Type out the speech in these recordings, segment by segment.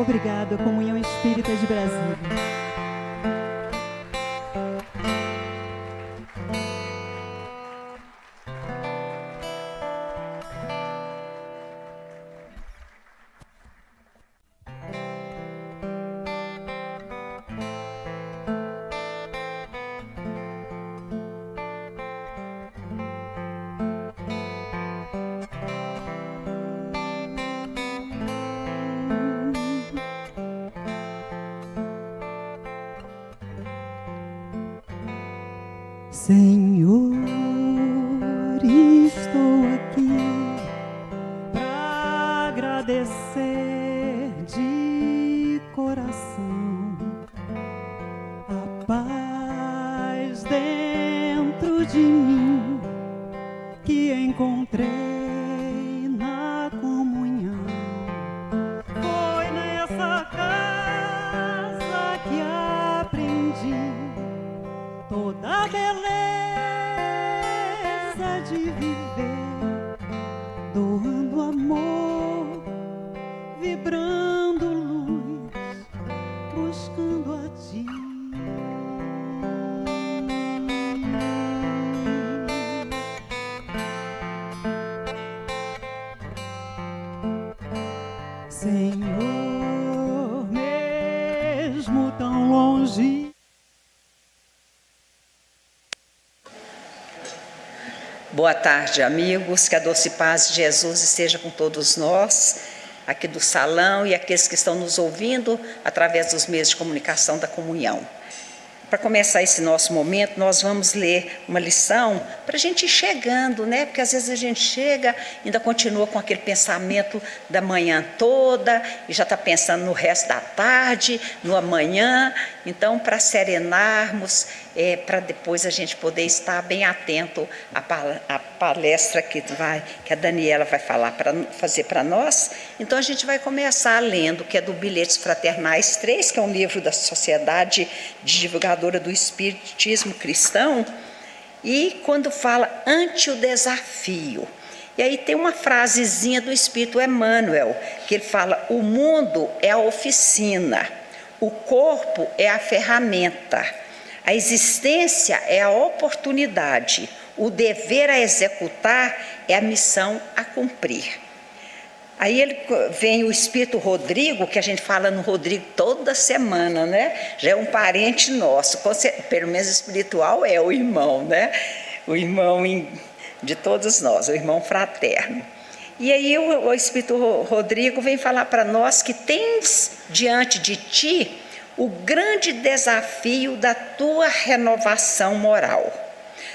Obrigado, Comunhão Espírita de Brasília. Senhor, estou aqui para agradecer de coração a paz dentro de mim que encontrei na comunhão. Foi nessa casa que aprendi toda a beleza de viver, doando amor, vibrando luz, buscando a ti. Senhor, mesmo tão longe. Boa tarde, amigos, que a doce paz de Jesus esteja com todos nós, aqui do salão e aqueles que estão nos ouvindo através dos meios de comunicação da comunhão. Para começar esse nosso momento, nós vamos ler uma lição para a gente ir chegando, né? Porque às vezes a gente chega, ainda continua com aquele pensamento da manhã toda, e já está pensando no resto da tarde, no amanhã. Então, para serenarmos, para depois a gente poder estar bem atento à palestra que a Daniela vai fazer para nós. Então, a gente vai começar lendo, que é do Bilhetes Fraternais 3, que é um livro da Sociedade de Divulgadora do Espiritismo Cristão, e quando fala ante o desafio. E aí tem uma frasezinha do Espírito Emmanuel, que ele fala: o mundo é a oficina, o corpo é a ferramenta, a existência é a oportunidade, o dever a executar é a missão a cumprir. Aí vem o Espírito Rodrigo, que a gente fala no Rodrigo toda semana, né? Já é um parente nosso, pelo menos espiritual é o irmão, né? O irmão de todos nós, o irmão fraterno. E aí o Espírito Rodrigo vem falar para nós que tens diante de ti o grande desafio da tua renovação moral.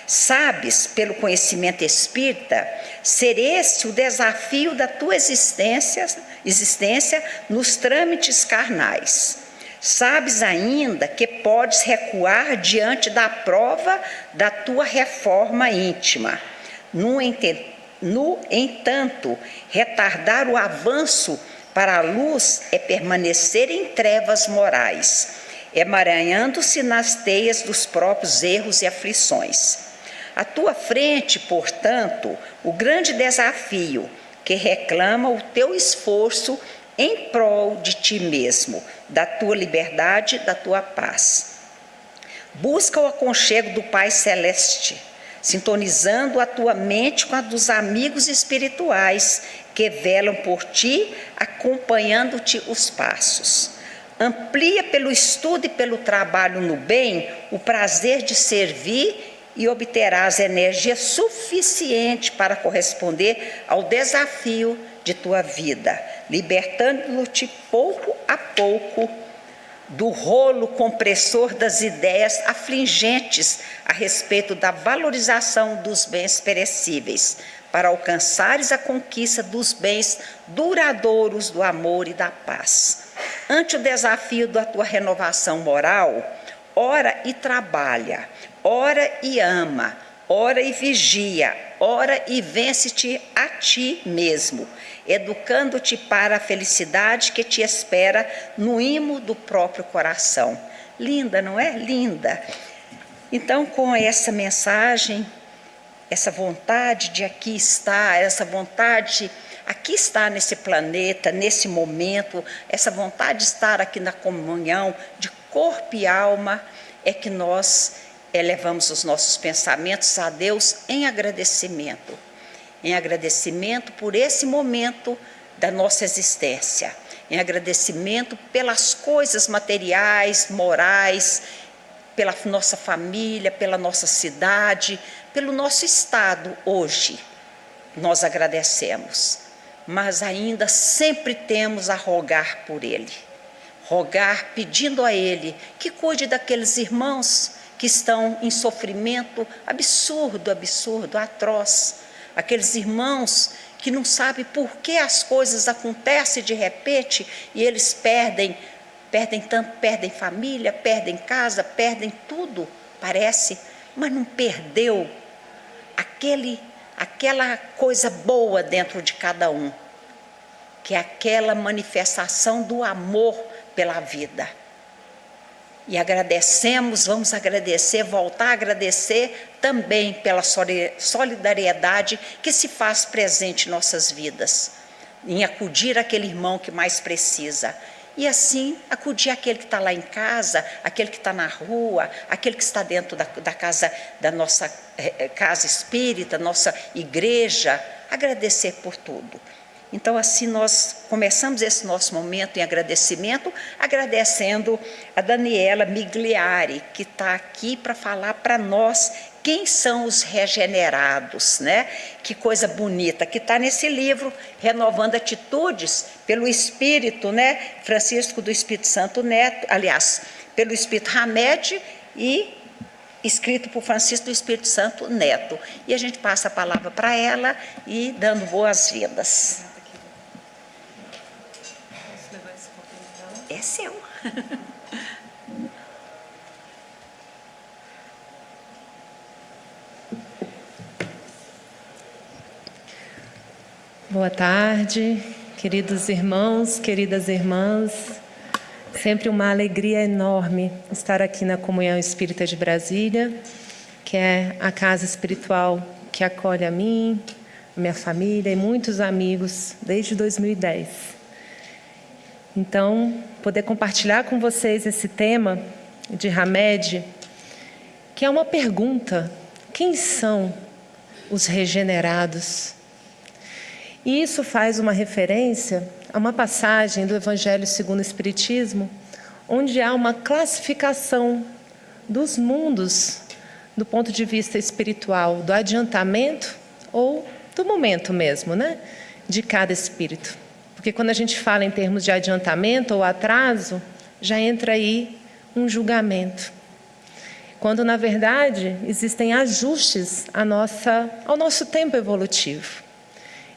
Sabes, pelo conhecimento espírita, ser esse o desafio da tua existência nos trâmites carnais. Sabes ainda que podes recuar diante da prova da tua reforma íntima. No entanto, retardar o avanço para a luz é permanecer em trevas morais, emaranhando-se nas teias dos próprios erros e aflições. À tua frente, portanto, o grande desafio que reclama o teu esforço em prol de ti mesmo, da tua liberdade, da tua paz. Busca o aconchego do Pai Celeste, sintonizando a tua mente com a dos amigos espirituais que velam por ti, acompanhando-te os passos. Amplia pelo estudo e pelo trabalho no bem o prazer de servir e obterás energia suficiente para corresponder ao desafio de tua vida, libertando-te pouco a pouco do rolo compressor das ideias afligentes a respeito da valorização dos bens perecíveis, para alcançares a conquista dos bens duradouros do amor e da paz. Ante o desafio da tua renovação moral, ora e trabalha, ora e ama, ora e vigia, ora e vence-te a ti mesmo, educando-te para a felicidade que te espera no imo do próprio coração. Linda, não é? Linda. Então, com essa mensagem, essa vontade de aqui estar, essa vontade aqui estar nesse planeta, nesse momento, essa vontade de estar aqui na comunhão de corpo e alma, é que nós elevamos os nossos pensamentos a Deus em agradecimento por esse momento da nossa existência, em agradecimento pelas coisas materiais, morais, pela nossa família, pela nossa cidade, pelo nosso estado hoje. Nós agradecemos, mas ainda sempre temos a rogar por Ele, rogar pedindo a Ele que cuide daqueles irmãos que estão em sofrimento absurdo, atroz, aqueles irmãos que não sabem por que as coisas acontecem de repente e eles perdem tanto, perdem família, perdem casa, perdem tudo, parece, mas não perdeu aquela coisa boa dentro de cada um, que é aquela manifestação do amor pela vida. E agradecemos, vamos agradecer, voltar a agradecer também pela solidariedade que se faz presente em nossas vidas, em acudir aquele irmão que mais precisa. E assim, acudir aquele que está lá em casa, aquele que está na rua, aquele que está dentro da casa, da nossa casa espírita, nossa igreja, agradecer por tudo. Então, assim, nós começamos esse nosso momento em agradecimento, agradecendo a Daniela Migliari, que está aqui para falar para nós quem são os regenerados, né? Que coisa bonita, que está nesse livro, Renovando Atitudes, pelo Espírito, né? Francisco do Espírito Santo Neto, aliás, pelo Espírito Hamed e escrito por Francisco do Espírito Santo Neto. E a gente passa a palavra para ela e dando boas-vindas. É seu. Boa tarde, queridos irmãos, queridas irmãs. Sempre uma alegria enorme estar aqui na Comunhão Espírita de Brasília, que é a casa espiritual que acolhe a mim, a minha família e muitos amigos desde 2010. Então, poder compartilhar com vocês esse tema de Hamed, que é uma pergunta: quem são os regenerados? E isso faz uma referência a uma passagem do Evangelho segundo o Espiritismo, onde há uma classificação dos mundos do ponto de vista espiritual, do adiantamento ou do momento mesmo, né, de cada espírito. Porque quando a gente fala em termos de adiantamento ou atraso, já entra aí um julgamento. Quando, na verdade, existem ajustes ao nosso tempo evolutivo.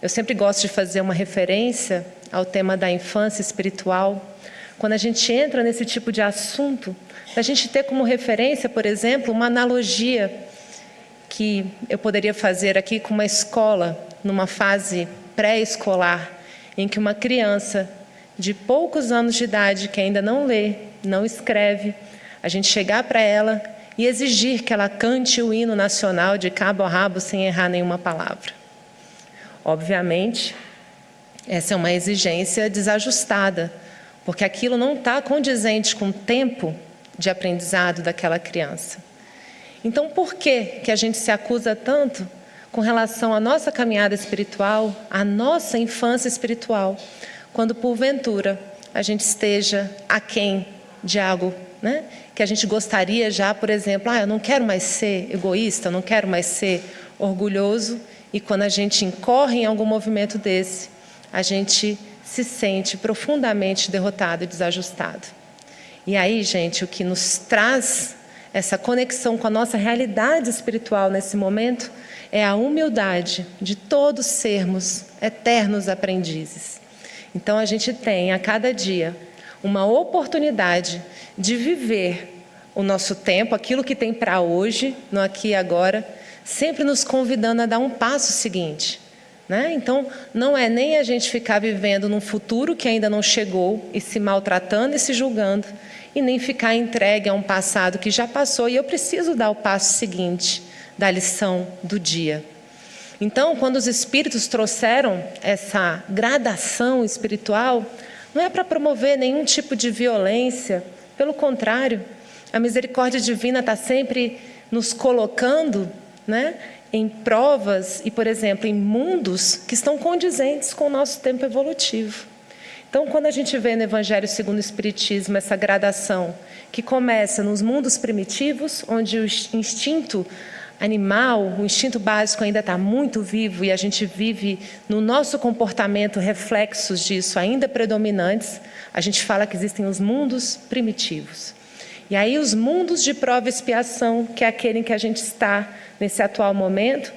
Eu sempre gosto de fazer uma referência ao tema da infância espiritual. Quando a gente entra nesse tipo de assunto, a gente ter como referência, por exemplo, uma analogia que eu poderia fazer aqui com uma escola, numa fase pré-escolar, em que uma criança de poucos anos de idade, que ainda não lê, não escreve, a gente chegar para ela e exigir que ela cante o hino nacional de cabo a rabo sem errar nenhuma palavra. Obviamente, essa é uma exigência desajustada, porque aquilo não está condizente com o tempo de aprendizado daquela criança. Então, por que a gente se acusa tanto com relação à nossa caminhada espiritual, à nossa infância espiritual, quando, porventura, a gente esteja aquém de algo, né, que a gente gostaria já, por exemplo, eu não quero mais ser egoísta, eu não quero mais ser orgulhoso, e quando a gente incorre em algum movimento desse, a gente se sente profundamente derrotado e desajustado. E aí, gente, o que nos traz essa conexão com a nossa realidade espiritual nesse momento é a humildade de todos sermos eternos aprendizes. Então, a gente tem a cada dia uma oportunidade de viver o nosso tempo, aquilo que tem para hoje, no aqui e agora, sempre nos convidando a dar um passo seguinte, né? Então, não é nem a gente ficar vivendo num futuro que ainda não chegou e se maltratando e se julgando, e nem ficar entregue a um passado que já passou e eu preciso dar o passo seguinte da lição do dia. Então, quando os espíritos trouxeram essa gradação espiritual, não é para promover nenhum tipo de violência, pelo contrário, a misericórdia divina está sempre nos colocando, né, em provas e, por exemplo, em mundos que estão condizentes com o nosso tempo evolutivo. Então, quando a gente vê no Evangelho segundo o Espiritismo essa gradação que começa nos mundos primitivos, onde o instinto animal, o instinto básico ainda está muito vivo e a gente vive no nosso comportamento reflexos disso ainda predominantes, a gente fala que existem os mundos primitivos. E aí os mundos de prova e expiação, que é aquele em que a gente está nesse atual momento,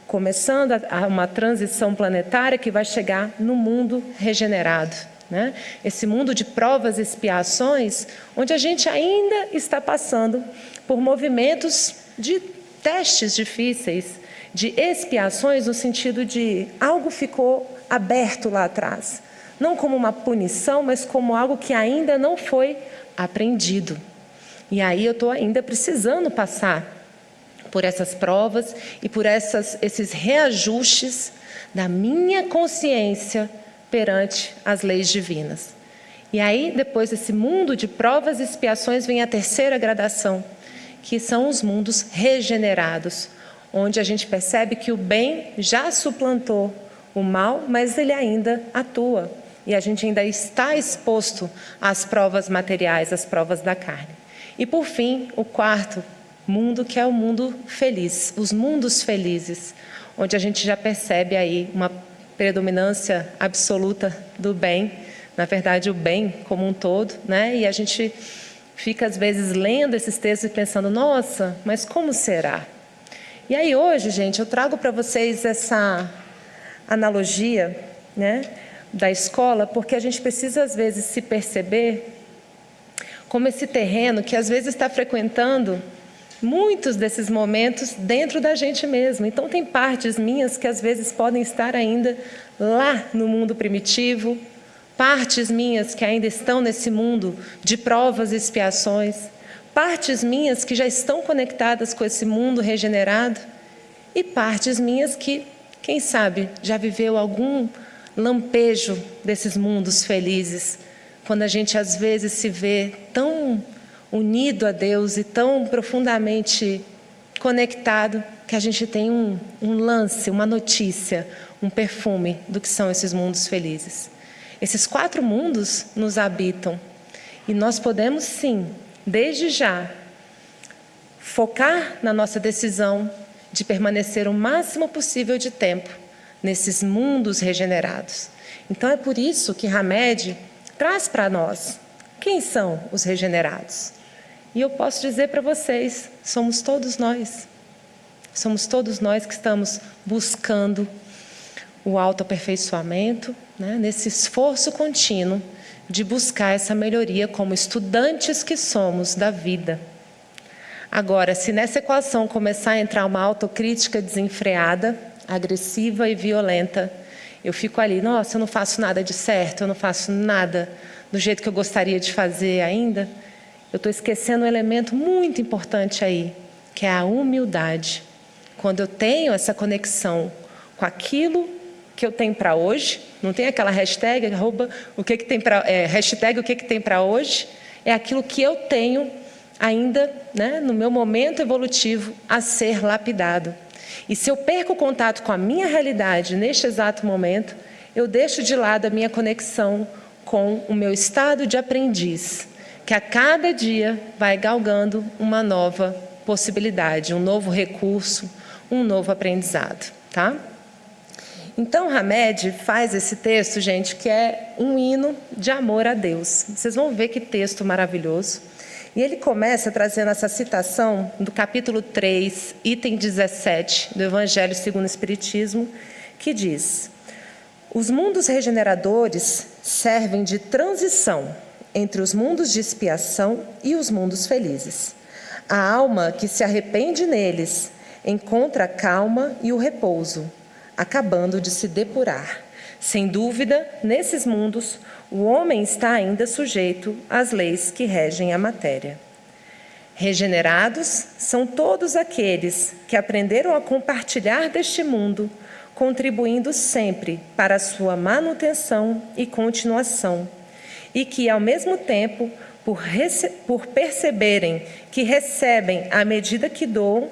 começando uma transição planetária que vai chegar no mundo regenerado, né? Esse mundo de provas e expiações, onde a gente ainda está passando por movimentos de testes difíceis, de expiações no sentido de algo ficou aberto lá atrás. Não como uma punição, mas como algo que ainda não foi aprendido. E aí eu estou ainda precisando passar por essas provas e por esses reajustes da minha consciência perante as leis divinas. E aí, depois desse mundo de provas e expiações, vem a terceira gradação, que são os mundos regenerados, onde a gente percebe que o bem já suplantou o mal, mas ele ainda atua. E a gente ainda está exposto às provas materiais, às provas da carne. E, por fim, o quarto mundo, que é o mundo feliz, os mundos felizes, onde a gente já percebe aí uma predominância absoluta do bem, na verdade o bem como um todo, né? E a gente fica às vezes lendo esses textos e pensando, nossa, mas como será? E aí hoje, gente, eu trago para vocês essa analogia, né, da escola, porque a gente precisa às vezes se perceber como esse terreno que às vezes está frequentando muitos desses momentos dentro da gente mesmo. Então tem partes minhas que às vezes podem estar ainda lá no mundo primitivo, partes minhas que ainda estão nesse mundo de provas e expiações, partes minhas que já estão conectadas com esse mundo regenerado e partes minhas que, quem sabe, já viveu algum lampejo desses mundos felizes, quando a gente às vezes se vê tão unido a Deus e tão profundamente conectado que a gente tem um lance, uma notícia, um perfume do que são esses mundos felizes. Esses 4 mundos nos habitam e nós podemos sim, desde já, focar na nossa decisão de permanecer o máximo possível de tempo nesses mundos regenerados. Então é por isso que Hamed traz para nós quem são os regenerados. E eu posso dizer para vocês, somos todos nós. Somos todos nós que estamos buscando o autoaperfeiçoamento, né, nesse esforço contínuo de buscar essa melhoria como estudantes que somos da vida. Agora, se nessa equação começar a entrar uma autocrítica desenfreada, agressiva e violenta, eu fico ali, nossa, eu não faço nada de certo, eu não faço nada do jeito que eu gostaria de fazer ainda, eu estou esquecendo um elemento muito importante aí, que é a humildade. Quando eu tenho essa conexão com aquilo que eu tenho para hoje, não tem aquela hashtag, o que tem para hoje, é aquilo que eu tenho ainda, né, no meu momento evolutivo a ser lapidado. E se eu perco o contato com a minha realidade neste exato momento, eu deixo de lado a minha conexão com o meu estado de aprendiz, que a cada dia vai galgando uma nova possibilidade, um novo recurso, um novo aprendizado, tá? Então, Hamed faz esse texto, gente, que é um hino de amor a Deus. Vocês vão ver que texto maravilhoso. E ele começa trazendo essa citação do capítulo 3, item 17, do Evangelho segundo o Espiritismo, que diz: os mundos regeneradores servem de transição entre os mundos de expiação e os mundos felizes. A alma que se arrepende neles encontra a calma e o repouso, acabando de se depurar. Sem dúvida, nesses mundos, o homem está ainda sujeito às leis que regem a matéria. Regenerados são todos aqueles que aprenderam a compartilhar deste mundo, contribuindo sempre para a sua manutenção e continuação, e que, ao mesmo tempo, por perceberem que recebem à medida que doam,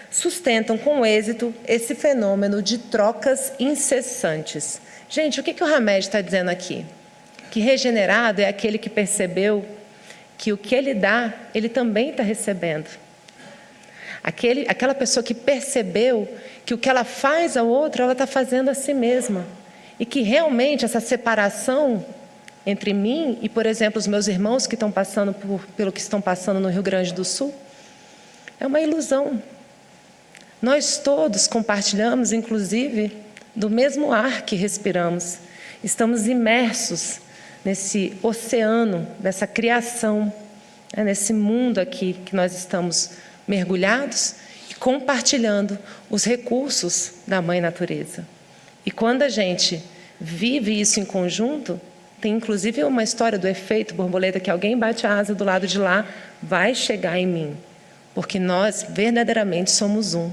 sustentam com êxito esse fenômeno de trocas incessantes. Gente, o que o Hamed está dizendo aqui? Que regenerado é aquele que percebeu que o que ele dá, ele também está recebendo. Aquela pessoa que percebeu que o que ela faz ao outro, ela está fazendo a si mesma. E que realmente essa separação entre mim e, por exemplo, os meus irmãos que estão passando pelo que estão passando no Rio Grande do Sul, é uma ilusão. Nós todos compartilhamos, inclusive, do mesmo ar que respiramos. Estamos imersos nesse oceano, nessa criação, nesse mundo aqui que nós estamos mergulhados e compartilhando os recursos da Mãe Natureza. E quando a gente vive isso em conjunto, tem inclusive uma história do efeito borboleta, que alguém bate a asa do lado de lá, vai chegar em mim, porque nós verdadeiramente somos um.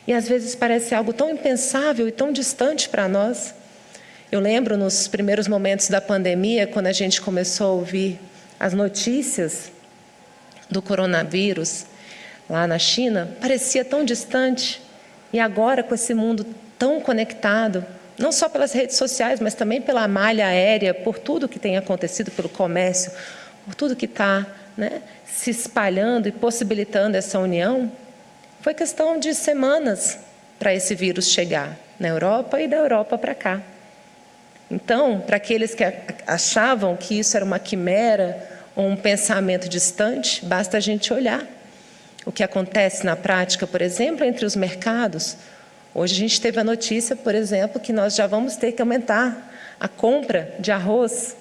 E às vezes parece algo tão impensável e tão distante para nós. Eu lembro nos primeiros momentos da pandemia, quando a gente começou a ouvir as notícias do coronavírus lá na China, parecia tão distante. E agora, com esse mundo tão conectado, não só pelas redes sociais, mas também pela malha aérea, por tudo que tem acontecido, pelo comércio, por tudo que está, se espalhando e possibilitando essa união, foi questão de semanas para esse vírus chegar na Europa e da Europa para cá. Então, para aqueles que achavam que isso era uma quimera ou um pensamento distante, basta a gente olhar o que acontece na prática, por exemplo, entre os mercados. Hoje a gente teve a notícia, por exemplo, que nós já vamos ter que aumentar a compra de arroz,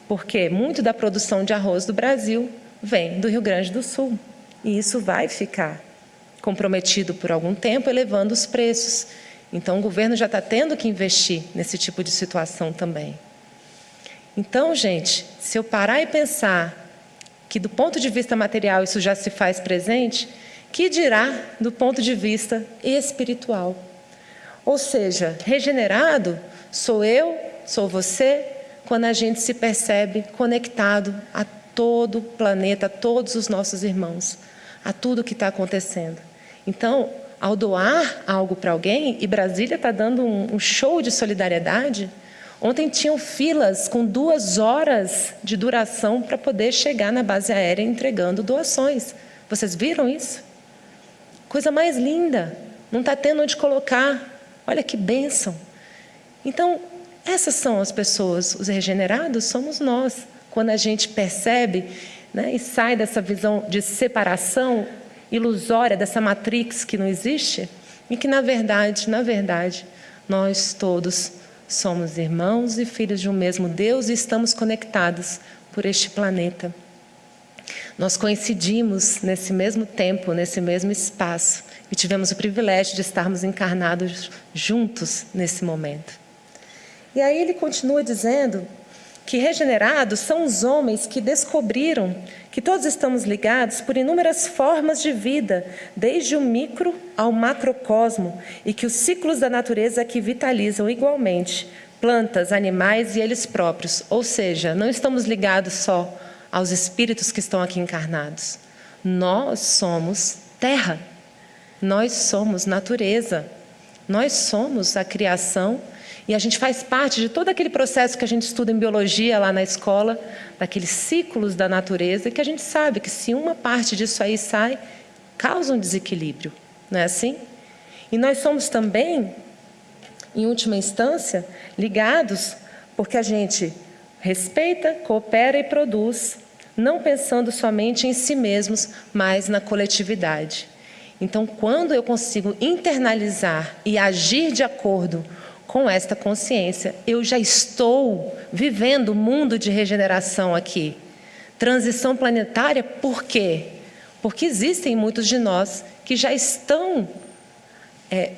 porque muito da produção de arroz do Brasil vem do Rio Grande do Sul. E isso vai ficar comprometido por algum tempo, elevando os preços. Então, o governo já está tendo que investir nesse tipo de situação também. Então, gente, se eu parar e pensar que do ponto de vista material isso já se faz presente, que dirá do ponto de vista espiritual? Ou seja, regenerado sou eu, sou você, quando a gente se percebe conectado a todo o planeta, a todos os nossos irmãos, a tudo que está acontecendo. Então, ao doar algo para alguém, e Brasília está dando um show de solidariedade, ontem tinham filas com 2 horas de duração para poder chegar na base aérea entregando doações. Vocês viram isso? Coisa mais linda, não está tendo onde colocar, olha que bênção. Então, essas são as pessoas, os regenerados somos nós, quando a gente percebe e sai dessa visão de separação ilusória, dessa matrix que não existe, e que na verdade, nós todos somos irmãos e filhos de um mesmo Deus e estamos conectados por este planeta. Nós coincidimos nesse mesmo tempo, nesse mesmo espaço, e tivemos o privilégio de estarmos encarnados juntos nesse momento. E aí ele continua dizendo que regenerados são os homens que descobriram que todos estamos ligados por inúmeras formas de vida, desde o micro ao macrocosmo, e que os ciclos da natureza que vitalizam igualmente plantas, animais e eles próprios. Ou seja, não estamos ligados só aos espíritos que estão aqui encarnados. Nós somos terra, nós somos natureza, nós somos a criação. E a gente faz parte de todo aquele processo que a gente estuda em biologia lá na escola, daqueles ciclos da natureza, e que a gente sabe que se uma parte disso aí sai, causa um desequilíbrio, não é assim? E nós somos também, em última instância, ligados porque a gente respeita, coopera e produz, não pensando somente em si mesmos, mas na coletividade. Então, quando eu consigo internalizar e agir de acordo com esta consciência, eu já estou vivendo o mundo de regeneração aqui. Transição planetária, por quê? Porque existem muitos de nós que já estão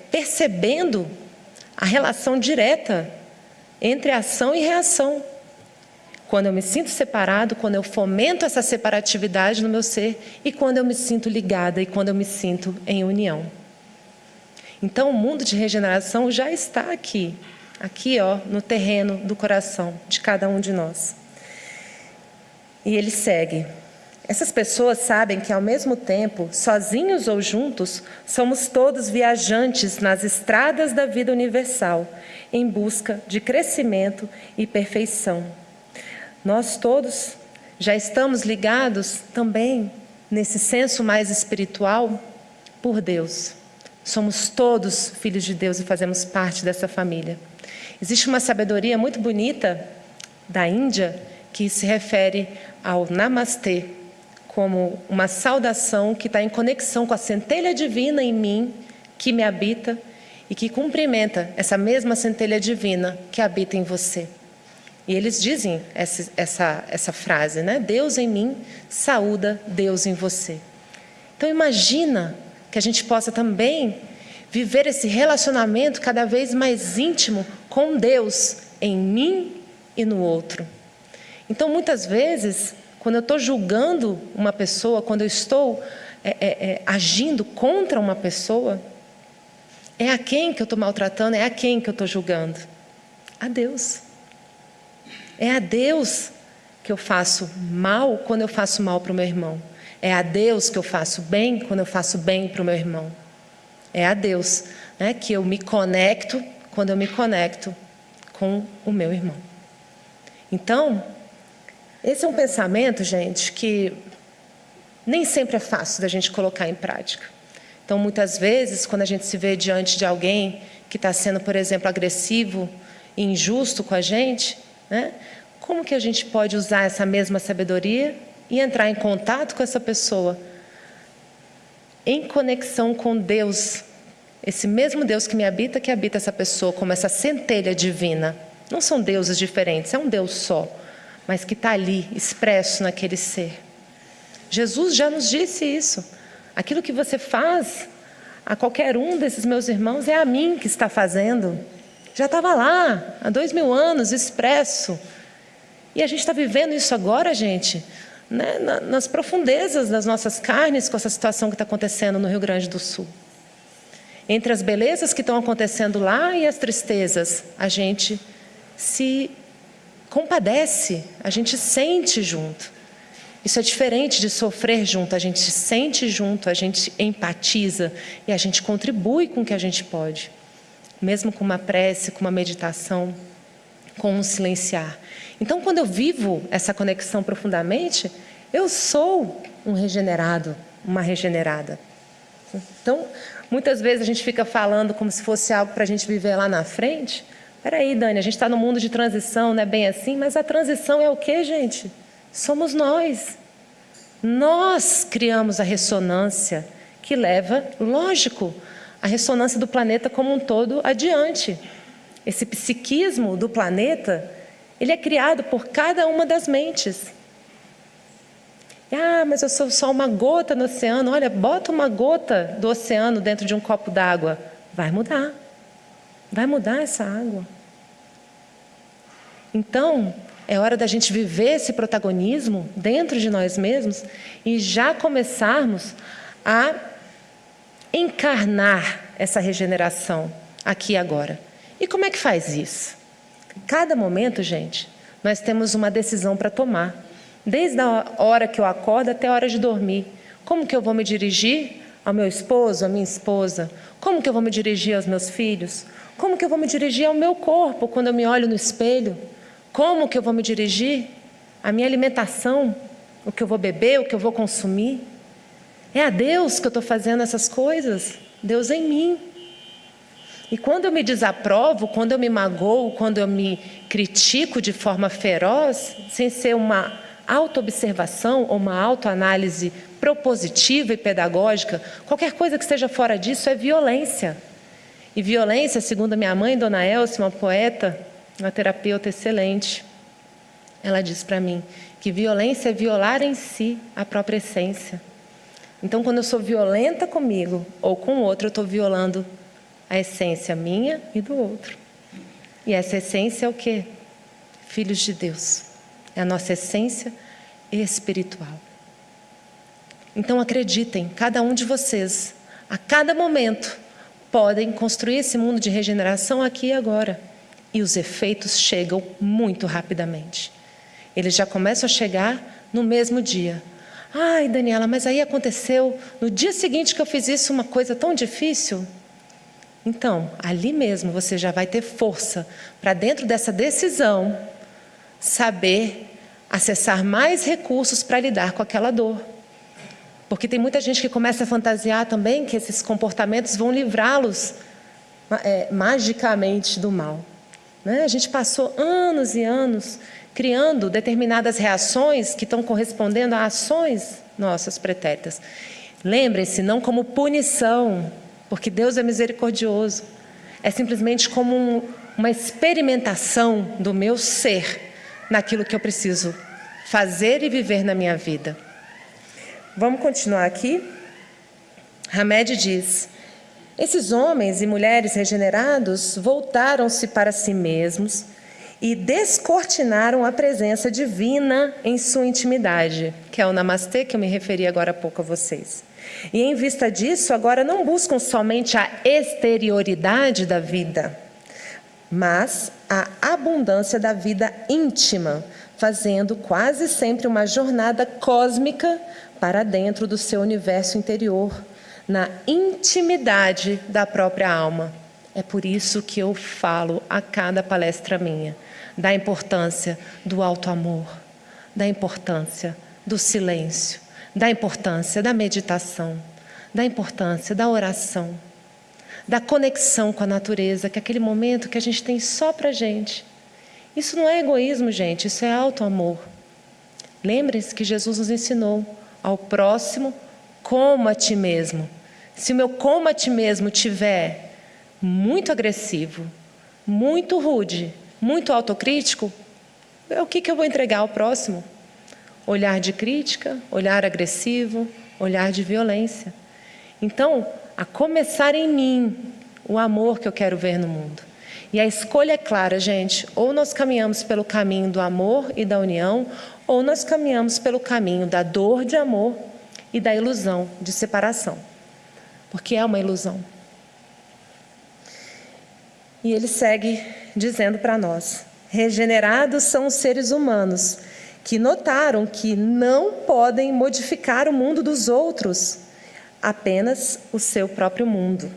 percebendo a relação direta entre ação e reação. Quando eu me sinto separado, quando eu fomento essa separatividade no meu ser e quando eu me sinto ligada e quando eu me sinto em união. Então, o mundo de regeneração já está aqui, no terreno do coração de cada um de nós. E ele segue. Essas pessoas sabem que, ao mesmo tempo, sozinhos ou juntos, somos todos viajantes nas estradas da vida universal, em busca de crescimento e perfeição. Nós todos já estamos ligados também, nesse senso mais espiritual, por Deus. Somos todos filhos de Deus e fazemos parte dessa família. Existe uma sabedoria muito bonita da Índia que se refere ao Namastê, como uma saudação que está em conexão com a centelha divina em mim, que me habita e que cumprimenta essa mesma centelha divina que habita em você. E eles dizem essa frase, né? Deus em mim saúda Deus em você. Então imagina que a gente possa também viver esse relacionamento cada vez mais íntimo com Deus em mim e no outro. Então muitas vezes, quando eu estou julgando uma pessoa, quando eu estou agindo contra uma pessoa, é a quem que eu estou maltratando, é a quem que eu estou julgando? A Deus. É a Deus que eu faço mal quando eu faço mal para o meu irmão. É a Deus que eu faço bem quando eu faço bem para o meu irmão. É a Deus, né, que eu me conecto quando eu me conecto com o meu irmão. Então, esse é um pensamento, gente, que nem sempre é fácil da gente colocar em prática. Então, muitas vezes, quando a gente se vê diante de alguém que está sendo, por exemplo, agressivo e injusto com a gente, né? Como que a gente pode usar essa mesma sabedoria e entrar em contato com essa pessoa em conexão com Deus, esse mesmo Deus que habita essa pessoa, como essa centelha divina. Não são deuses diferentes, é um Deus só, mas que está ali, expresso naquele ser. Jesus já nos disse isso. Aquilo que você faz a qualquer um desses meus irmãos é a mim que está fazendo. Já estava lá, há 2000 anos, expresso. E a gente está vivendo isso agora, gente, né, nas profundezas das nossas carnes, com essa situação que está acontecendo no Rio Grande do Sul. Entre as belezas que estão acontecendo lá e as tristezas, a gente se compadece, a gente sente junto. Isso é diferente de sofrer junto, a gente sente junto, a gente empatiza e a gente contribui com o que a gente pode. Mesmo com uma prece, com uma meditação, com um silenciar. Então, quando eu vivo essa conexão profundamente, eu sou um regenerado, uma regenerada. Então, muitas vezes a gente fica falando como se fosse algo para a gente viver lá na frente. Peraí, Dani, a gente está no mundo de transição, não é bem assim? Mas a transição é o quê, gente? Somos nós. Nós criamos a ressonância que leva, lógico, a ressonância do planeta como um todo adiante. Esse psiquismo do planeta, ele é criado por cada uma das mentes. Ah, mas eu sou só uma gota no oceano. Olha, bota uma gota do oceano dentro de um copo d'água. Vai mudar. Vai mudar essa água. Então, é hora da gente viver esse protagonismo dentro de nós mesmos e já começarmos a encarnar essa regeneração aqui e agora. E como é que faz isso? Cada momento, gente, nós temos uma decisão para tomar. Desde a hora que eu acordo até a hora de dormir. Como que eu vou me dirigir ao meu esposo, à minha esposa? Como que eu vou me dirigir aos meus filhos? Como que eu vou me dirigir ao meu corpo quando eu me olho no espelho? Como que eu vou me dirigir à minha alimentação? O que eu vou beber, o que eu vou consumir? É a Deus que eu estou fazendo essas coisas. Deus em mim. E quando eu me desaprovo, quando eu me magoo, quando eu me critico de forma feroz, sem ser uma autoobservação ou uma autoanálise propositiva e pedagógica, qualquer coisa que esteja fora disso é violência. E violência, segundo a minha mãe, Dona Elce, uma poeta, uma terapeuta excelente, ela diz para mim que violência é violar em si a própria essência. Então, quando eu sou violenta comigo ou com o outro, eu estou violando a essência minha e do outro. E essa essência é o quê? Filhos de Deus. é a nossa essência espiritual. Então acreditem, cada um de vocês, a cada momento, podem construir esse mundo de regeneração aqui e agora. E os efeitos chegam muito rapidamente. Eles já começam a chegar no mesmo dia. Ai, Daniela, mas aí aconteceu no dia seguinte que eu fiz isso, uma coisa tão difícil. Então, ali mesmo você já vai ter força para, dentro dessa decisão, saber acessar mais recursos para lidar com aquela dor. Porque tem muita gente que começa a fantasiar também que esses comportamentos vão livrá-los magicamente do mal. Né? A gente passou anos e anos criando determinadas reações que estão correspondendo a ações nossas pretéritas. Lembrem-se, não como punição, porque Deus é misericordioso. É simplesmente como uma experimentação do meu ser naquilo que eu preciso fazer e viver na minha vida. Vamos continuar aqui? Hamed diz: esses homens e mulheres regenerados voltaram-se para si mesmos e descortinaram a presença divina em sua intimidade, que é o namastê que eu me referi agora há pouco a vocês. E em vista disso, agora não buscam somente a exterioridade da vida, mas a abundância da vida íntima, fazendo quase sempre uma jornada cósmica para dentro do seu universo interior, na intimidade da própria alma. É por isso que eu falo a cada palestra minha da importância do auto-amor, da importância do silêncio, da importância da meditação, da importância da oração, da conexão com a natureza, que é aquele momento que a gente tem só para a gente. Isso não é egoísmo, gente, isso é auto-amor. Lembrem-se que Jesus nos ensinou: ao próximo como a ti mesmo. Se o meu como a ti mesmo tiver muito agressivo, muito rude, muito autocrítico, o que eu vou entregar ao próximo? Olhar de crítica, olhar agressivo, olhar de violência. Então, a começar em mim, o amor que eu quero ver no mundo. E a escolha é clara, gente: ou nós caminhamos pelo caminho do amor e da união, ou nós caminhamos pelo caminho da dor de amor e da ilusão de separação. Porque é uma ilusão. E ele segue dizendo para nós: regenerados são os seres humanos que notaram que não podem modificar o mundo dos outros, apenas o seu próprio mundo.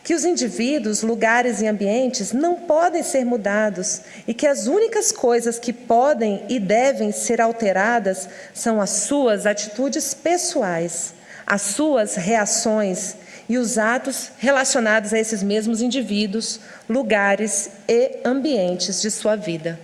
Que os indivíduos, lugares e ambientes não podem ser mudados e que as únicas coisas que podem e devem ser alteradas são as suas atitudes pessoais, as suas reações e os atos relacionados a esses mesmos indivíduos, lugares e ambientes de sua vida.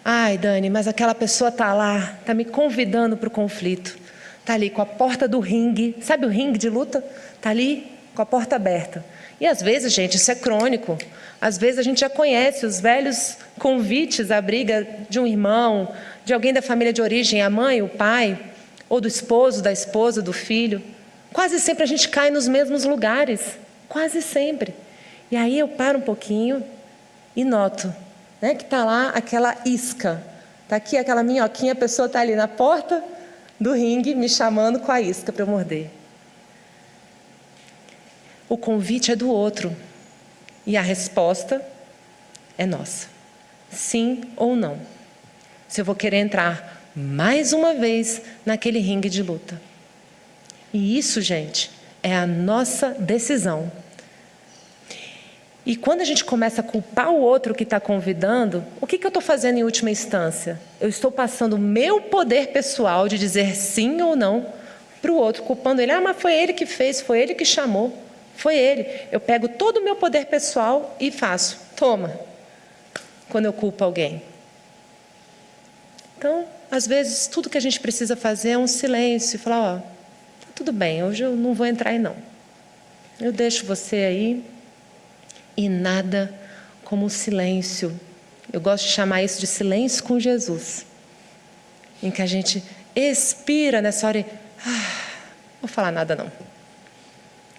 Ai, Dani, mas aquela pessoa está lá, está me convidando para o conflito. Está ali com a porta do ringue, sabe o ringue de luta? Está ali com a porta aberta. E às vezes, gente, isso é crônico. Às vezes a gente já conhece os velhos convites à briga de um irmão, de alguém da família de origem, a mãe, o pai, ou do esposo, da esposa, do filho. Quase sempre a gente cai nos mesmos lugares, quase sempre. E aí eu paro um pouquinho e noto, né, que está lá aquela isca. Está aqui aquela minhoquinha, a pessoa está ali na porta do ringue me chamando com a isca para eu morder. O convite é do outro e a resposta é nossa. Sim ou não. Se eu vou querer entrar mais uma vez naquele ringue de luta. E isso, gente, é a nossa decisão. E quando a gente começa a culpar o outro que está convidando, o que eu estou fazendo em última instância? Eu estou passando o meu poder pessoal de dizer sim ou não para o outro, culpando ele. Ah, mas foi ele que fez, foi ele que chamou, foi ele. Eu pego todo o meu poder pessoal e faço. Toma. Quando eu culpo alguém. Então, às vezes, tudo que a gente precisa fazer é um silêncio e falar: ó, tudo bem, hoje eu não vou entrar aí não. Eu deixo você aí. E nada como o silêncio. Eu gosto de chamar isso de silêncio com Jesus. Em que a gente expira nessa hora e... não vou falar nada não.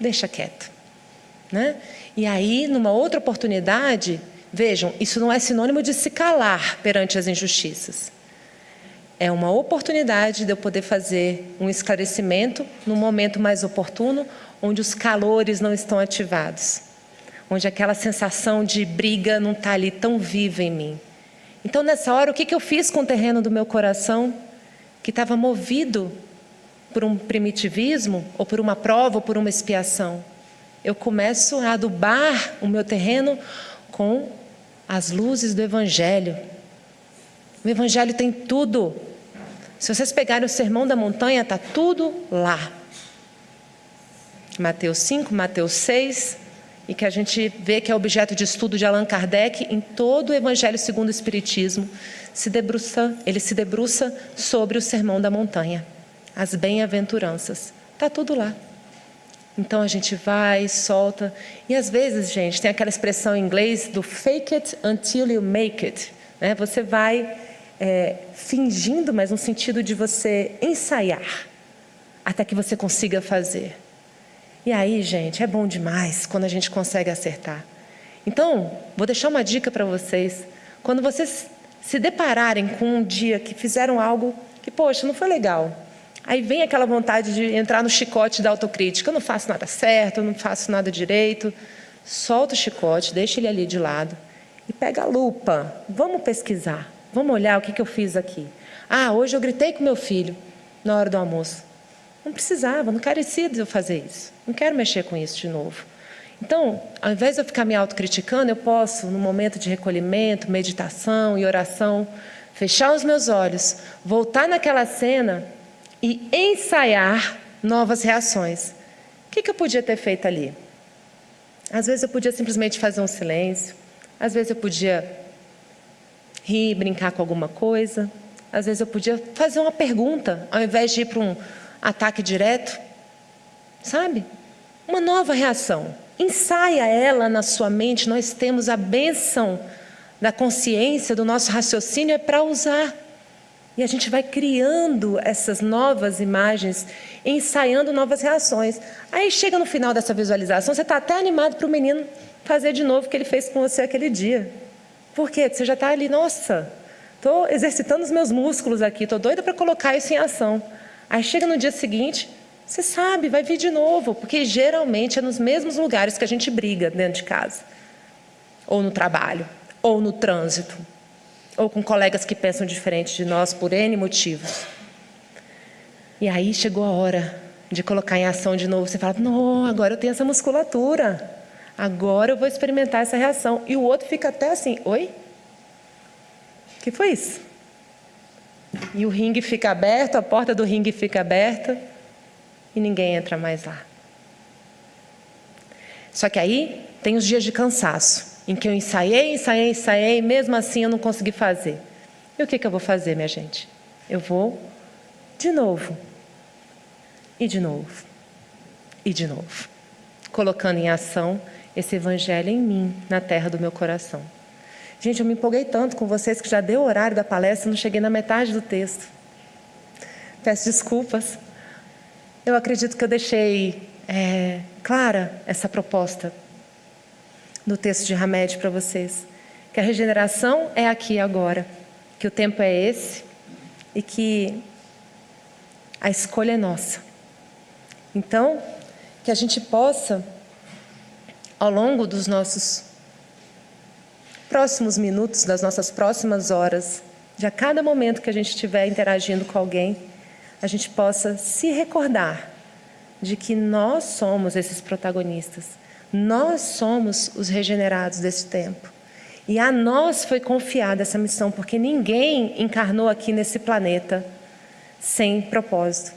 Deixa quieto. Né? E aí, numa outra oportunidade, vejam, isso não é sinônimo de se calar perante as injustiças. é uma oportunidade de eu poder fazer um esclarecimento no momento mais oportuno, onde os calores não estão ativados, onde aquela sensação de briga não está ali tão viva em mim. Então, nessa hora, o que eu fiz com o terreno do meu coração, que estava movido por um primitivismo, ou por uma prova, ou por uma expiação? Eu começo a adubar o meu terreno com as luzes do Evangelho. O Evangelho tem tudo. Se vocês pegarem o Sermão da Montanha, está tudo lá. Mateus 5, Mateus 6, e que a gente vê que é objeto de estudo de Allan Kardec em todo o Evangelho segundo o Espiritismo, ele se debruça sobre o Sermão da Montanha, as bem-aventuranças. Está tudo lá. Então a gente vai, solta, e às vezes, gente, tem aquela expressão em inglês do fake it until you make it, né? Você vai fingindo, mas no sentido de você ensaiar, até que você consiga fazer. E aí, gente, é bom demais quando a gente consegue acertar. Então, vou deixar uma dica para vocês. Quando vocês se depararem com um dia que fizeram algo que, poxa, não foi legal, aí vem aquela vontade de entrar no chicote da autocrítica. Eu não faço nada certo, eu não faço nada direito. Solta o chicote, deixa ele ali de lado e pega a lupa. Vamos pesquisar, vamos olhar o que eu fiz aqui. Ah, hoje eu gritei com meu filho na hora do almoço. Não precisava, não carecia de eu fazer isso. Não quero mexer com isso de novo. Então, ao invés de eu ficar me autocriticando, eu posso, no momento de recolhimento, meditação e oração, fechar os meus olhos, voltar naquela cena e ensaiar novas reações. O que eu podia ter feito ali? Às vezes eu podia simplesmente fazer um silêncio, às vezes eu podia rir, brincar com alguma coisa, às vezes eu podia fazer uma pergunta, ao invés de ir para um ataque direto, sabe? Uma nova reação. Ensaia ela na sua mente. Nós temos a bênção da consciência, do nosso raciocínio, é para usar. E a gente vai criando essas novas imagens, ensaiando novas reações. Aí chega no final dessa visualização, você está até animado para o menino fazer de novo o que ele fez com você aquele dia. Por quê? Porque você já está ali, nossa, estou exercitando os meus músculos aqui, estou doida para colocar isso em ação. Aí chega no dia seguinte, você sabe, vai vir de novo, porque geralmente é nos mesmos lugares que a gente briga dentro de casa, ou no trabalho, ou no trânsito, ou com colegas que pensam diferente de nós por N motivos. E aí chegou a hora de colocar em ação de novo. Você fala, não, agora eu tenho essa musculatura, agora eu vou experimentar essa reação. E o outro fica até assim, oi? O que foi isso? E o ringue fica aberto, a porta do ringue fica aberta e ninguém entra mais lá. Só que aí tem os dias de cansaço, em que eu ensaiei, mesmo assim eu não consegui fazer. E o que eu vou fazer, minha gente? Eu vou de novo, e de novo, e de novo, colocando em ação esse evangelho em mim, na terra do meu coração. Gente, eu me empolguei tanto com vocês que já deu o horário da palestra, não cheguei na metade do texto. Peço desculpas. Eu acredito que eu deixei clara essa proposta no texto de Hamed para vocês. Que a regeneração é aqui e agora, que o tempo é esse e que a escolha é nossa. Então, que a gente possa, ao longo dos nossos próximos minutos, das nossas próximas horas, de a cada momento que a gente estiver interagindo com alguém, a gente possa se recordar de que nós somos esses protagonistas, nós somos os regenerados desse tempo. E a nós foi confiada essa missão, porque ninguém encarnou aqui nesse planeta sem propósito.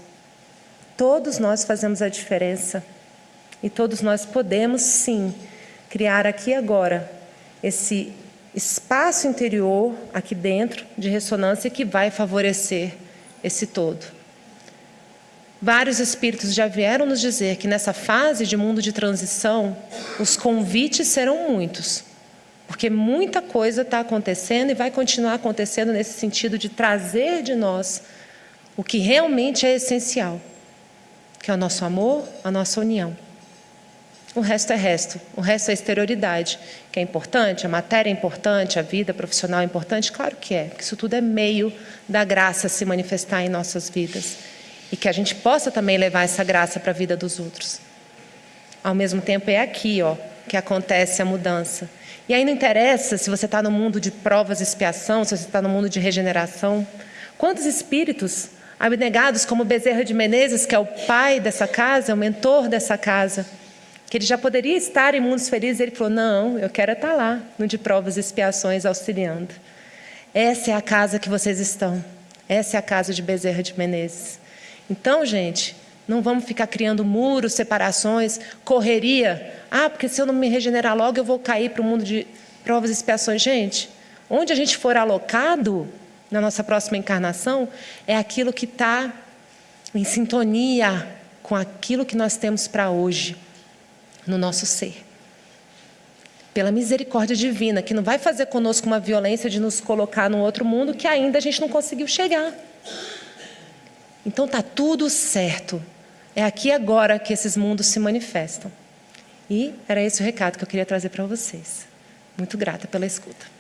Todos nós fazemos a diferença e todos nós podemos, sim, criar aqui e agora esse espaço interior aqui dentro de ressonância que vai favorecer esse todo. Vários espíritos já vieram nos dizer que nessa fase de mundo de transição, os convites serão muitos, porque muita coisa está acontecendo e vai continuar acontecendo nesse sentido de trazer de nós o que realmente é essencial, que é o nosso amor, a nossa união. O resto é resto, o resto é exterioridade, que é importante, a matéria é importante, a vida profissional é importante, claro que é, porque isso tudo é meio da graça se manifestar em nossas vidas. E que a gente possa também levar essa graça para a vida dos outros. Ao mesmo tempo é aqui, que acontece a mudança. E aí não interessa se você está no mundo de provas e expiação, se você está no mundo de regeneração. Quantos espíritos abnegados, como Bezerra de Menezes, que é o pai dessa casa, é o mentor dessa casa, que ele já poderia estar em mundos felizes, ele falou, não, eu quero estar lá, no de provas e expiações, auxiliando. Essa é a casa que vocês estão. Essa é a casa de Bezerra de Menezes. Então, gente, não vamos ficar criando muros, separações, correria. Porque se eu não me regenerar logo, eu vou cair para o mundo de provas e expiações. Gente, onde a gente for alocado na nossa próxima encarnação, é aquilo que está em sintonia com aquilo que nós temos para hoje, no nosso ser. Pela misericórdia divina, que não vai fazer conosco uma violência de nos colocar num outro mundo que ainda a gente não conseguiu chegar. Então está tudo certo. É aqui agora que esses mundos se manifestam. E era esse o recado que eu queria trazer para vocês. Muito grata pela escuta.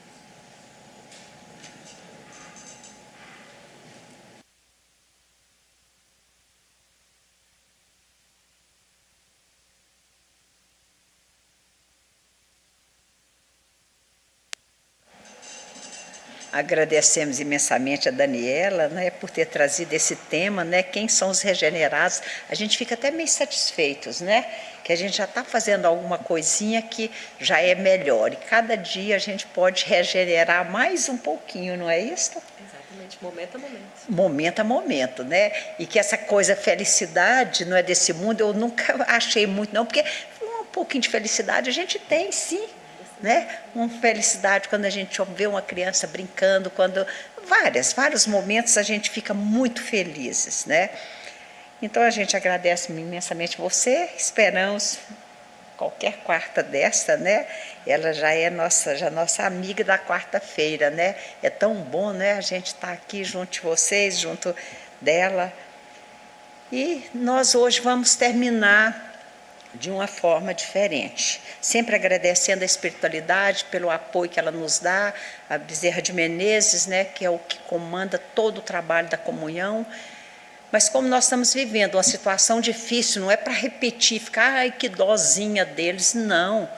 Agradecemos imensamente a Daniela, né, por ter trazido esse tema, né, quem são os regenerados. A gente fica até meio satisfeitos, né, que a gente já está fazendo alguma coisinha que já é melhor. E cada dia a gente pode regenerar mais um pouquinho, não é isso? Exatamente, momento a momento. Momento a momento, né? E que essa coisa, felicidade, não é desse mundo, eu nunca achei muito, não, porque um pouquinho de felicidade a gente tem, sim. Né? Uma felicidade quando a gente vê uma criança brincando, quando vários momentos a gente fica muito felizes, né? Então a gente agradece imensamente você, esperamos qualquer quarta desta, né? Ela já é nossa amiga da quarta-feira, né? É tão bom, né? A gente estar aqui junto de vocês, junto dela. E nós hoje vamos terminar de uma forma diferente, sempre agradecendo a espiritualidade pelo apoio que ela nos dá, a Bezerra de Menezes, né, que é o que comanda todo o trabalho da comunhão. Mas como nós estamos vivendo uma situação difícil, não é para repetir, ficar, ai, que dozinha deles, não.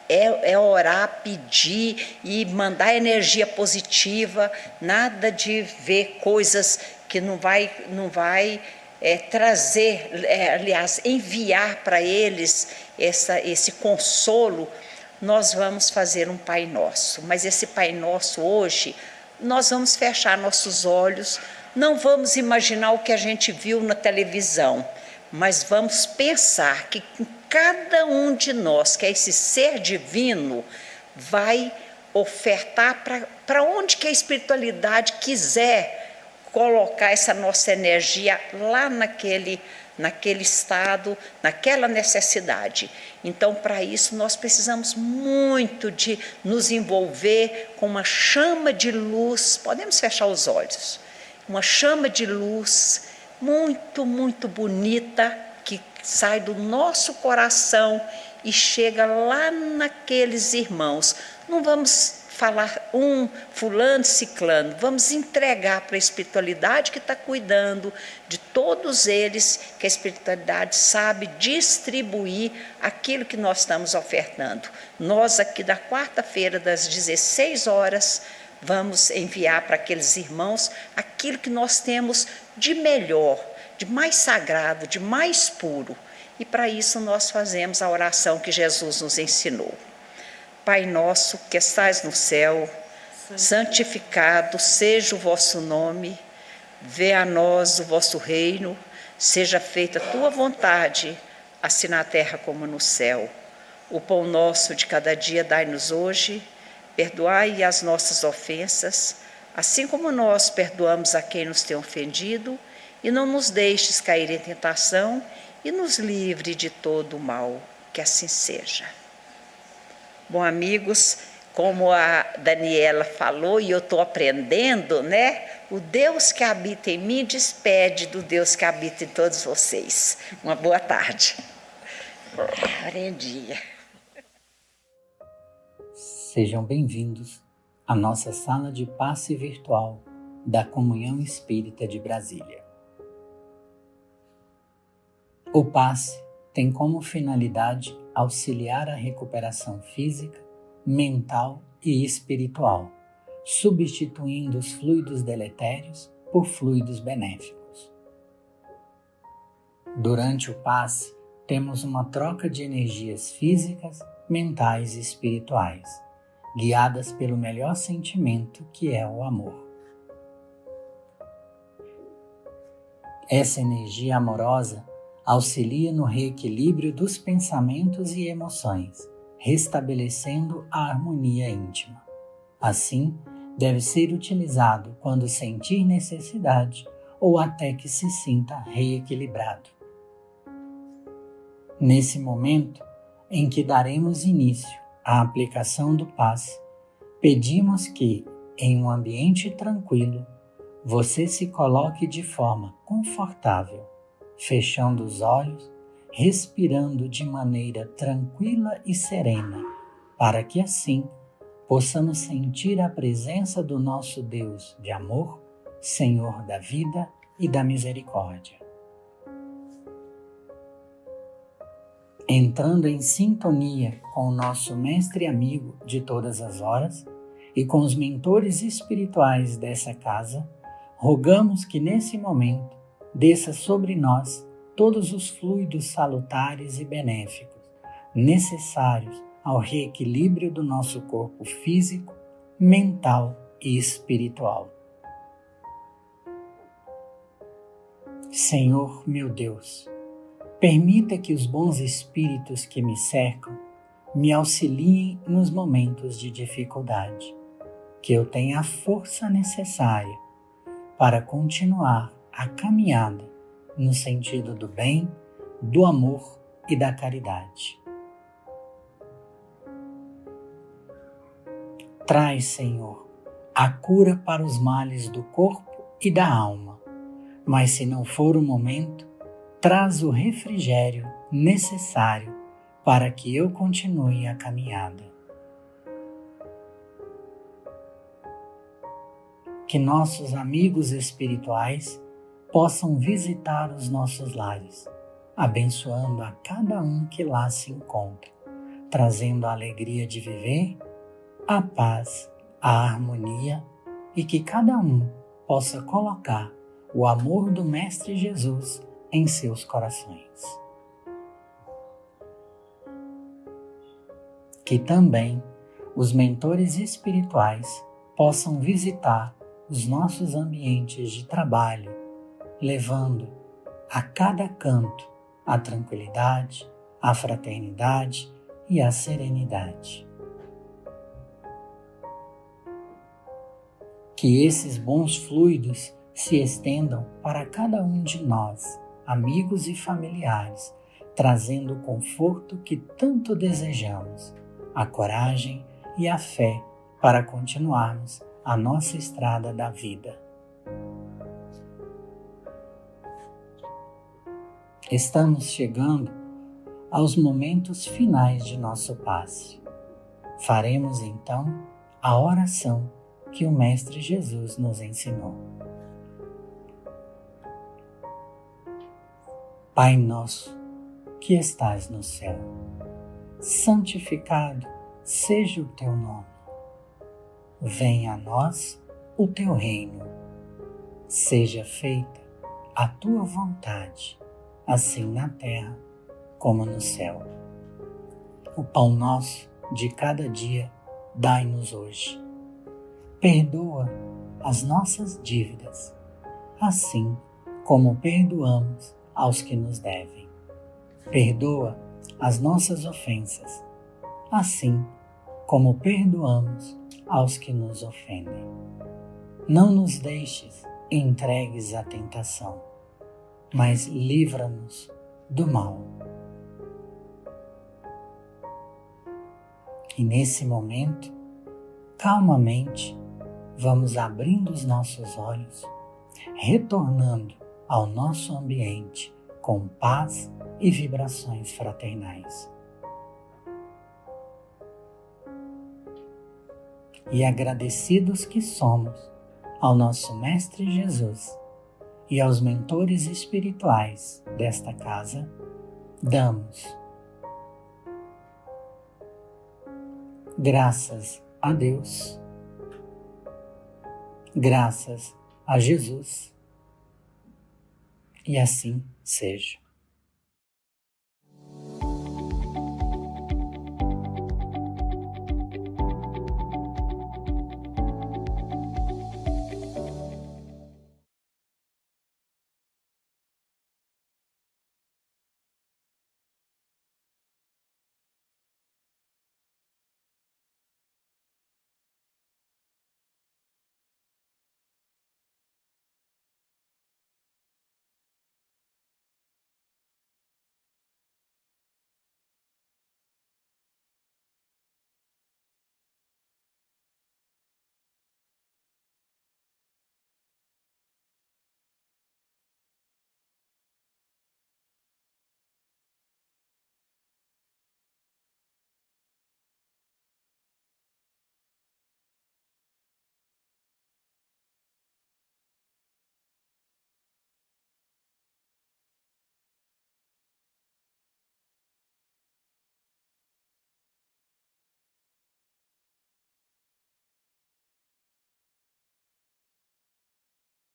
É orar, pedir e mandar energia positiva, nada de ver coisas que não vai trazer, aliás, enviar para eles esse consolo. Nós vamos fazer um Pai Nosso, mas esse Pai Nosso hoje, nós vamos fechar nossos olhos, não vamos imaginar o que a gente viu na televisão, mas vamos pensar que cada um de nós, que é esse ser divino, vai ofertar para onde que a espiritualidade quiser colocar essa nossa energia lá naquele estado, naquela necessidade. Então, para isso, nós precisamos muito de nos envolver com uma chama de luz, podemos fechar os olhos, uma chama de luz muito, muito bonita, que sai do nosso coração e chega lá naqueles irmãos. Não vamos falar fulano, ciclano, vamos entregar para a espiritualidade que está cuidando de todos eles, que a espiritualidade sabe distribuir aquilo que nós estamos ofertando. Nós aqui da quarta-feira, das 16 horas, vamos enviar para aqueles irmãos aquilo que nós temos de melhor, de mais sagrado, de mais puro. E para isso nós fazemos a oração que Jesus nos ensinou. Pai nosso que estais no céu, santificado seja o vosso nome, venha a nós o vosso reino, seja feita a tua vontade, assim na terra como no céu. O pão nosso de cada dia dai-nos hoje, perdoai as nossas ofensas, assim como nós perdoamos a quem nos tem ofendido, e não nos deixes cair em tentação, e nos livre de todo o mal, que assim seja. Bom, amigos, como a Daniela falou, e eu estou aprendendo, né? O Deus que habita em mim despede do Deus que habita em todos vocês. Uma boa tarde. Aprendi. Sejam bem-vindos à nossa sala de passe virtual da Comunhão Espírita de Brasília. O passe tem como finalidade auxiliar a recuperação física, mental e espiritual, substituindo os fluidos deletérios por fluidos benéficos. Durante o passe, temos uma troca de energias físicas, mentais e espirituais, guiadas pelo melhor sentimento que é o amor. Essa energia amorosa auxilia no reequilíbrio dos pensamentos e emoções, restabelecendo a harmonia íntima. Assim, deve ser utilizado quando sentir necessidade ou até que se sinta reequilibrado. Nesse momento em que daremos início à aplicação do passe, pedimos que, em um ambiente tranquilo, você se coloque de forma confortável, fechando os olhos, respirando de maneira tranquila e serena, para que assim possamos sentir a presença do nosso Deus de amor, Senhor da vida e da misericórdia. Entrando em sintonia com o nosso mestre amigo de todas as horas e com os mentores espirituais dessa casa, rogamos que nesse momento desça sobre nós todos os fluidos salutares e benéficos necessários ao reequilíbrio do nosso corpo físico, mental e espiritual. Senhor meu Deus, permita que os bons espíritos que me cercam me auxiliem nos momentos de dificuldade, que eu tenha a força necessária para continuar a caminhada no sentido do bem, do amor e da caridade. Traz, Senhor, a cura para os males do corpo e da alma, mas se não for o momento, traz o refrigério necessário para que eu continue a caminhada. Que nossos amigos espirituais possam visitar os nossos lares, abençoando a cada um que lá se encontra, trazendo a alegria de viver, a paz, a harmonia e que cada um possa colocar o amor do Mestre Jesus em seus corações. Que também os mentores espirituais possam visitar os nossos ambientes de trabalho, levando a cada canto a tranquilidade, a fraternidade e a serenidade. Que esses bons fluidos se estendam para cada um de nós, amigos e familiares, trazendo o conforto que tanto desejamos, a coragem e a fé para continuarmos a nossa estrada da vida. Estamos chegando aos momentos finais de nosso passe. Faremos então a oração que o Mestre Jesus nos ensinou. Pai nosso, que estás no céu, santificado seja o teu nome. Venha a nós o teu reino. Seja feita a tua vontade, assim na terra como no céu. O pão nosso de cada dia dai-nos hoje. Perdoa as nossas dívidas, assim como perdoamos aos que nos devem. Perdoa as nossas ofensas, assim como perdoamos aos que nos ofendem. Não nos deixes entregues à tentação, mas livra-nos do mal. E nesse momento, calmamente, vamos abrindo os nossos olhos, retornando ao nosso ambiente com paz e vibrações fraternais. E agradecidos que somos ao nosso Mestre Jesus e aos mentores espirituais desta casa, damos graças a Deus, graças a Jesus, e assim seja.